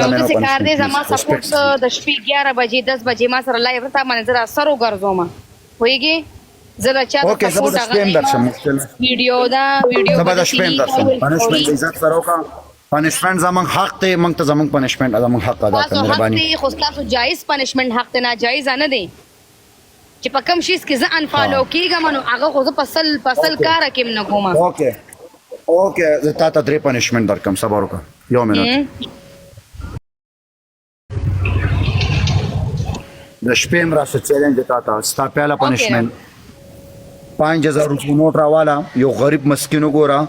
دغسې کار دی زما سپورټ د شپې 11 بجې 10 بجې ما سره لایو تا باندې زه سر وګرځوم پوهېږې زه د چا د سپورټ هغه ویډیو دا ویډیو زه به د شپې هم درشم پنشمنټ عزت سره وکړه پنشمنټ زمونږ حق دی موږ ته زمونږ پنشمنټ زمونږ حق ادا کړه مهرباني خو ستاسو جایز پنشمنټ حق دی ناجایز نه دی چې په کوم شیز کې زه انفالو کېږم نو هغه خو زه فصل کاره کې نه کوم اوکې زه تا ته 3 پنشمنټ درکم صبر وکړه یو منټ د شپې هم راسه چیلنج تا ته ستا پهله پنشمنټ 5000 روپۍ نوټ راواله یو غریب مسکین وګوره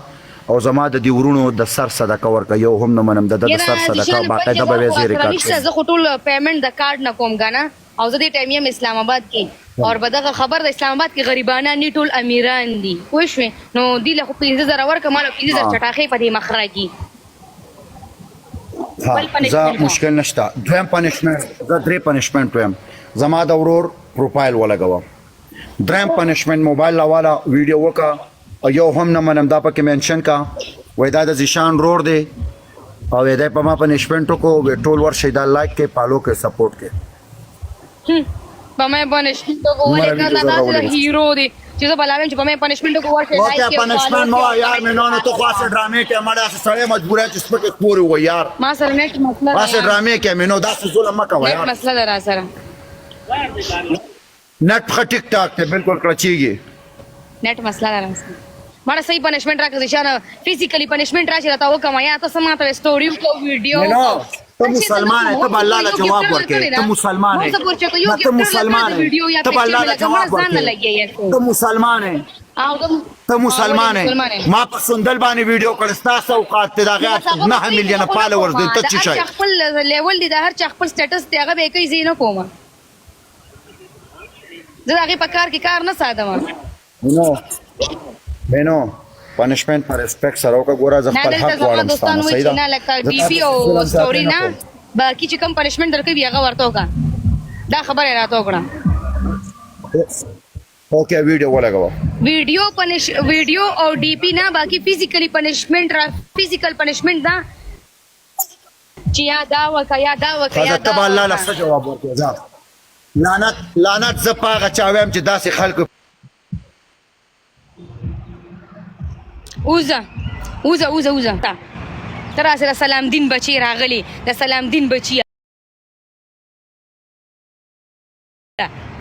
او زما د دې ورونو د سر صدقه ورکړه یو هم نه منم د سر صدقه باقاعده به یې زیری کړ زه خو ټول پیمنټ د کارت نه کوم غانا او زه دې ټایم یم اسلام آباد کې اور بدغه خبر د اسلام آباد کې غریبانه نه ټول امیران دي خو شو نو دی له 15000 ورکه مال 15000 چټاخې په دې مخراجي زه مشکل نشته دویم پنشمنټ زه 3 پنشمنټ ویم زما د ورور پروفایل ولګوم دریم پنشمنټ موبایل لاواله ویډیو وکا او یو هم نه منم دا پکې منشن کا وای دا د زیشان رور دی او دا په ما پنشمنټ کو ټول ورشي دا لایک کې پالو کې سپورټ کې په ما پنشمنټ کو ورکا دا هیرو دی چې زه بلاویم چې په ما پنشمنټ کو ورکا لایک کې پنشمنټ مو یار مې نه ته خاصه ډرامې کې مړه سره مجبوره چې سپکه پوری و یار ما سره نت مسله خاصه ډرامې کې مې نو دا ظلم مکه و یار مسله درا سره نت په ټیک ټاک ته بالکل کړچیږي نت مسله درا سره مړه صحیح پنشمنټ راکړه ځان فزیکلی پنشمنټ راشي راته وکم یا تاسو ماته سټوري کو ویډیو ته مسلمان ته الله له جواب ورکې ته مسلمان ته مسلمان ته الله له جواب ورکې ته مسلمان ته مسلمان ما په سندل باندې ویډیو کړ تاسو اوقات ته دا غیر 9 میلیون فالوورز دي ته چی شي خپل لیول دي د هر چا خپل سټیټس ته هغه به کوي زینو کوم زه هغه په کار کې کار نه ساتم نو پنشمنٹ پر ریسپیکټ سره او ګورا ز خپل حق غواړم دوستانو چې نه لکه ډي پی او ستوري نه باقي چې کوم پنشمنټ درکوي هغه ورته وکړه دا خبره راته وکړه اوکې ویډیو ولګاو ویډیو او ډي پی نه باقي فزیکلی پنشمنټ فزیکل پنشمنټ دا چې یا دا وکیا ته الله له جواب ورکړه ځه لعنت زپاغه چاویم چې داسې خلکو اوزه تا ترا سره سلام دین بچی راغلی د سلام دین بچی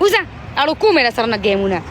اوزه اړو کومه سره نه ګیمونه